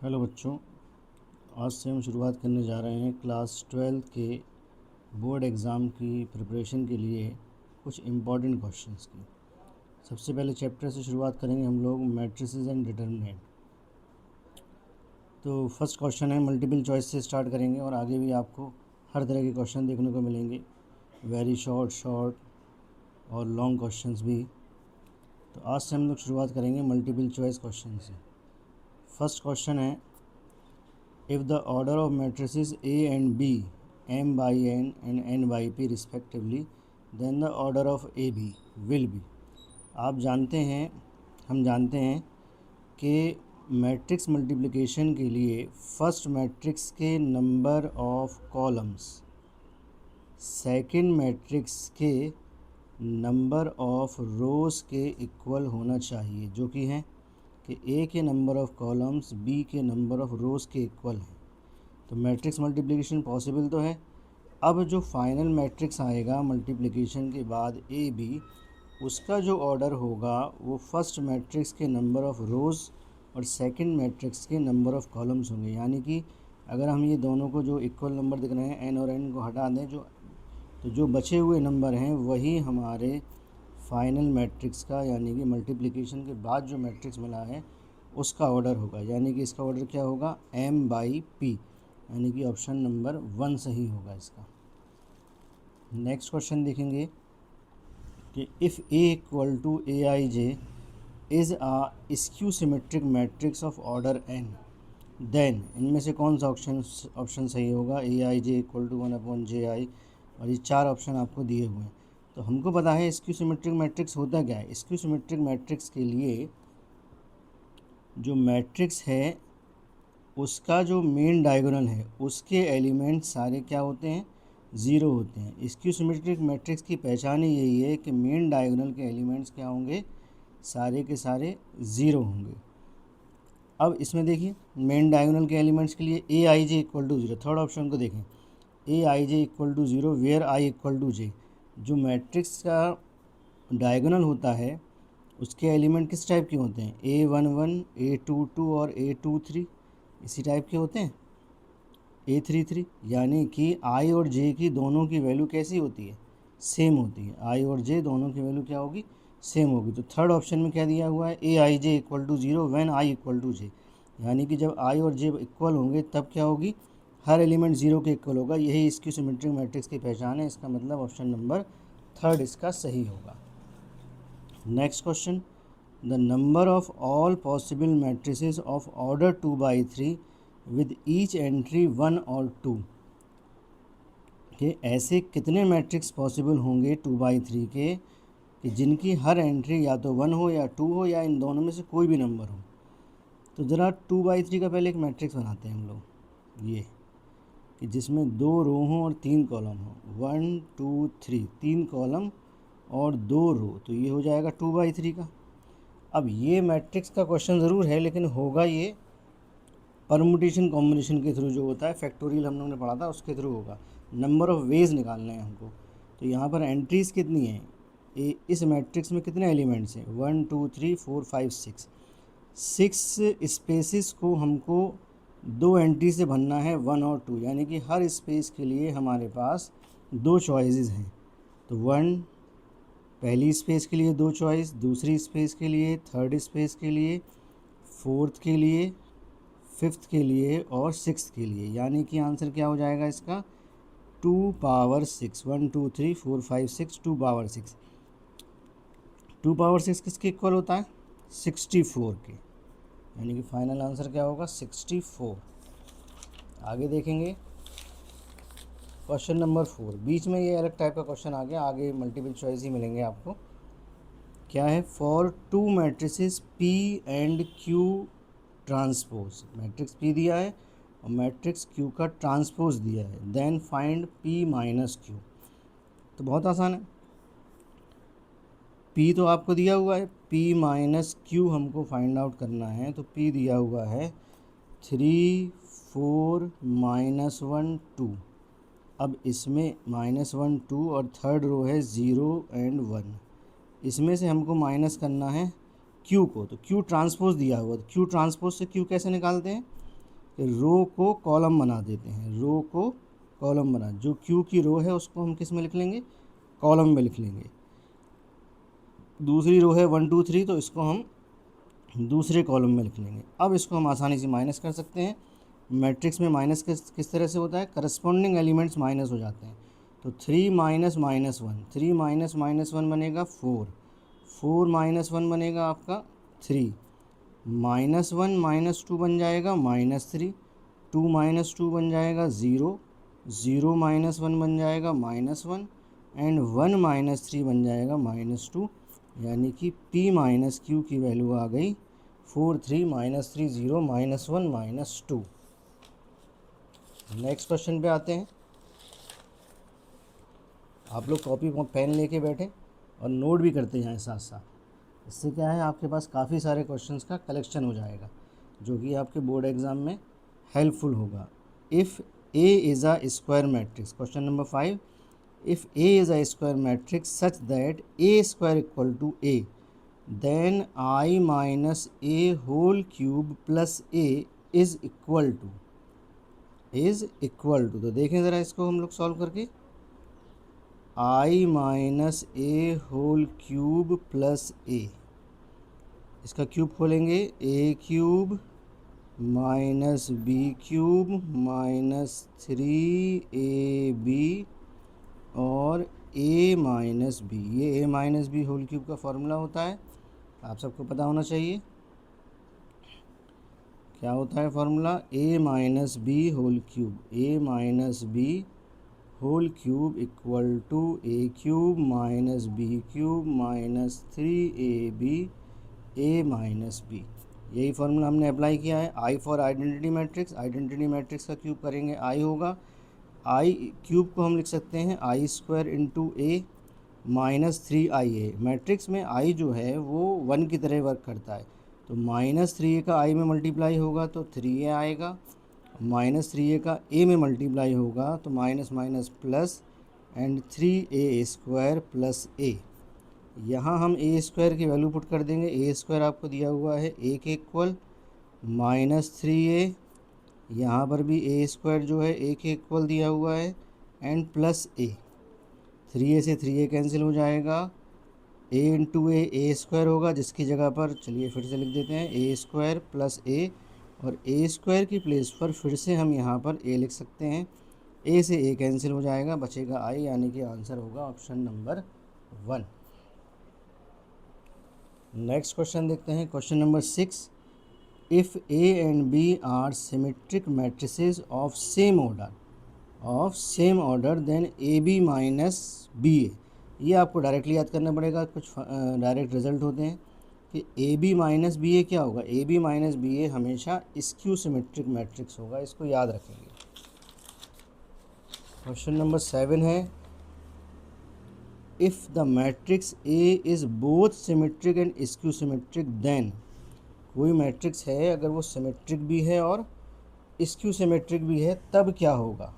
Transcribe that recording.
Hello बच्चों, आज से हम शुरुआत करने जा रहे हैं क्लास 12 के बोर्ड एग्ज़ाम की प्रिपरेशन के लिए कुछ इम्पॉर्टेंट क्वेश्चंस की। सबसे पहले चैप्टर से शुरुआत करेंगे हम लोग मैट्रिसेस एंड डिटरमिनेंट। तो फर्स्ट क्वेश्चन है, मल्टीपल चॉइस से स्टार्ट करेंगे और आगे भी आपको हर तरह के क्वेश्चन देखने को मिलेंगे, वेरी शॉर्ट और लॉन्ग क्वेश्चंस भी। तो आज से हम लोग शुरुआत करेंगे मल्टीपल चॉइस क्वेश्चन से। फर्स्ट क्वेश्चन है, if the order of matrices A and B, m by n and n by p respectively, then the order of AB will be। आप जानते हैं, हम जानते हैं कि मैट्रिक्स मल्टीप्लिकेशन के लिए फर्स्ट मैट्रिक्स के number of columns second matrix के नंबर ऑफ रोज़ के इक्वल होना चाहिए, जो कि है कि ए के नंबर ऑफ़ कॉलम्स बी के नंबर ऑफ़ रोज़ के इक्वल हैं। तो मैट्रिक्स मल्टीप्लिकेशन पॉसिबल तो है। अब जो फाइनल मैट्रिक्स आएगा मल्टीप्लिकेशन के बाद ए बी, उसका जो ऑर्डर होगा वो फर्स्ट मैट्रिक्स के नंबर ऑफ़ रोज़ और सेकंड मैट्रिक्स के नंबर ऑफ़ कॉलम्स होंगे। यानी कि अगर हम ये दोनों को जो इक्वल नंबर दिख रहे हैं एन और एन को हटा दें, जो बचे हुए नंबर हैं वही हमारे फाइनल मैट्रिक्स का, यानी कि मल्टीप्लिकेशन के बाद जो मैट्रिक्स मिला है उसका ऑर्डर होगा। यानी कि इसका ऑर्डर क्या होगा, m बाई पी, यानी कि ऑप्शन नंबर 1 सही होगा इसका। नेक्स्ट क्वेश्चन देखेंगे कि if a equal to A I J is a skew symmetric matrix of order n, then इनमें से कौन सा ऑप्शन सही होगा। ए आई जे इक्वल टू 1/ji, और ये 4 ऑप्शन आपको दिए हुए हैं। तो हमको पता है स्क्यू सिमेट्रिक मैट्रिक्स होता क्या है। स्क्यू सिमेट्रिक मैट्रिक्स के लिए जो मैट्रिक्स है उसका जो मेन डायगोनल है उसके एलिमेंट सारे क्या होते हैं, ज़ीरो होते हैं। स्क्यू सिमेट्रिक मैट्रिक्स की पहचान ही यही है कि मेन डायगोनल के एलिमेंट्स क्या होंगे, सारे के सारे ज़ीरो होंगे। अब इसमें देखिए मेन डायगोनल के एलिमेंट्स के लिए a I j equal to zero, third option को देखें, a I j equal to zero where i equal to j. जो मैट्रिक्स का डायगोनल होता है उसके एलिमेंट किस टाइप के होते हैं, A11, A22 और A23 इसी टाइप के होते हैं, A33। यानी कि आई और जे की दोनों की वैल्यू कैसी होती है, सेम होती है। आई और जे दोनों की वैल्यू क्या होगी, सेम होगी। तो थर्ड ऑप्शन में क्या दिया हुआ है, a I j equal to zero when i equal to j, यानी कि जब आई और जे इक्वल होंगे तब क्या होगी, हर एलिमेंट ज़ीरो के इक्वल होगा। यही इसकी सिमेट्रिक मैट्रिक्स की पहचान है। इसका मतलब ऑप्शन नंबर थर्ड इसका सही होगा। Next question, the number of all possible matrices of order 2 by 3 with each entry 1 और 2 के ऐसे कितने मैट्रिक्स पॉसिबल होंगे 2 by 3 के कि जिनकी हर एंट्री या तो 1 हो या 2 हो या इन दोनों में से कोई भी नंबर हो। तो ज़रा 2 by 3 का पहले एक मैट्रिक्स बनाते हैं हम लोग, ये कि जिसमें 2 रो हों और 3 कॉलम हो, 1 2 3, 3 कॉलम और 2 रो, तो ये हो जाएगा 2 by 3 का। अब ये मैट्रिक्स का क्वेश्चन ज़रूर है, लेकिन होगा ये परमुटेशन कॉम्बिनेशन के थ्रू, जो होता है फैक्टोरियल हम लोगों ने पढ़ा था उसके थ्रू होगा। नंबर ऑफ़ वेज निकालना है हमको। तो यहाँ पर एंट्रीज़ कितनी हैं, इस मैट्रिक्स में कितने एलिमेंट्स हैं, 1 2 3 4 5 6, 6 स्पेसिस को हमको 2 एंट्री से भरना है, 1 और 2, यानी कि हर स्पेस के लिए हमारे पास 2 चॉइसेस हैं। तो 1 पहली स्पेस के लिए 2 चॉइस, दूसरी स्पेस के लिए, थर्ड स्पेस के लिए, फोर्थ के लिए, फिफ्थ के लिए और सिक्स्थ के लिए। यानी कि आंसर क्या हो जाएगा इसका, 2 पावर 6, 1 2 3 4 5 6, 2 पावर 6। 2 पावर 6 किसके इक्वल होता है, 64 के। यानी कि फाइनल आंसर क्या होगा, 64। आगे देखेंगे क्वेश्चन नंबर 4। बीच में ये अलग टाइप का क्वेश्चन आ गया, आगे मल्टीपल चॉइस ही मिलेंगे आपको। क्या है, for 2 matrices P and Q transpose, matrix P दिया है और मैट्रिक्स Q का ट्रांसपोज दिया है, then find P minus Q। तो बहुत आसान है, P तो आपको दिया हुआ है, P माइनस Q हमको फाइंड आउट करना है। तो P दिया हुआ है 3 4 -1 2। अब इसमें -1 2 और थर्ड रो है 0 एंड 1, इसमें से हमको माइनस करना है Q को। तो Q ट्रांसपोज दिया हुआ, तो Q ट्रांसपोज से Q कैसे निकालते हैं, कि रो को कॉलम बना देते हैं, रो को कॉलम बना, जो क्यू की रो है उसको हम किस में लिख लेंगे, कॉलम में लिख लेंगे। दूसरी रो है 1 2 3, तो इसको हम दूसरे कॉलम में लिख लेंगे। अब इसको हम आसानी से माइनस कर सकते हैं। मैट्रिक्स में माइनस किस तरह से होता है, करस्पॉन्डिंग एलिमेंट्स माइनस हो जाते हैं। तो 3 माइनस माइनस 1, 3 माइनस माइनस 1 बनेगा 4, 4 माइनस 1 बनेगा आपका 3, -1 -2 बन जाएगा -3, 2 -2 बन जाएगा 0, 0 -1 बन जाएगा -1 एंड 1 -3 बन जाएगा -2, यानी कि p माइनस क्यू की वैल्यू आ गई 4 3 -3 0 -1 -2। नेक्स्ट क्वेश्चन पे आते हैं। आप लोग कॉपी पेन लेके बैठे और नोट भी करते जाएं साथ साथ। इससे क्या है, आपके पास काफ़ी सारे क्वेश्चंस का कलेक्शन हो जाएगा, जो कि आपके बोर्ड एग्ज़ाम में हेल्पफुल होगा। If A is a square matrix, question number 5, if A is a square matrix such that A square equal to A, then I minus A whole cube plus A is equal to, तो देखें ज़रा इसको हम लोग solve करके। I minus A whole cube plus A, इसका cube खोलेंगे, A cube minus B cube minus 3AB और A माइनस B, ये A minus B whole cube का फॉर्मूला होता है, आप सबको पता होना चाहिए। क्या होता है formula, A minus B whole cube, A minus B whole cube equal to A cube minus B cube minus 3AB A minus B। यही फार्मूला हमने अप्लाई किया है। I for identity matrix, identity matrix का cube करेंगे I होगा, आई cube को हम लिख सकते हैं आई स्क्वायर इंटू ए माइनस 3IA। मैट्रिक्स में आई जो है वो 1 की तरह वर्क करता है, तो -3A का आई में मल्टीप्लाई होगा तो 3A आएगा, -3A का ए में मल्टीप्लाई होगा तो minus minus plus and 3A square plus A. यहाँ हम ए स्क्वायर की वैल्यू पुट कर देंगे, ए स्क्वायर आपको दिया हुआ है ए के इक्वल -3A, यहाँ पर भी ए स्क्वायर जो है ए के इक्वल दिया हुआ है एंड प्लस ए, 3A से 3A कैंसिल हो जाएगा, ए इंटू ए स्क्वायर होगा, जिसकी जगह पर चलिए फिर से लिख देते हैं ए स्क्वायर प्लस ए, और ए स्क्वायर की प्लेस पर फिर से हम यहाँ पर ए लिख सकते हैं, ए से ए कैंसिल हो जाएगा, बचेगा आई, यानी कि आंसर होगा ऑप्शन नंबर 1। नेक्स्ट क्वेश्चन देखते हैं, question number 6, if A and B are symmetric matrices of same order then AB minus BA। ये आपको डायरेक्टली याद करना पड़ेगा, कुछ डायरेक्ट रिजल्ट होते हैं कि AB माइनस BA क्या होगा, AB माइनस BA हमेशा स्क्यू सिमेट्रिक मैट्रिक्स होगा, इसको याद रखेंगे। क्वेश्चन नंबर 7 है, if the matrix A is both symmetric and skew symmetric then, कोई मैट्रिक्स है अगर वो सिमेट्रिक भी है और स्क्यू सिमेट्रिक भी है तब क्या होगा।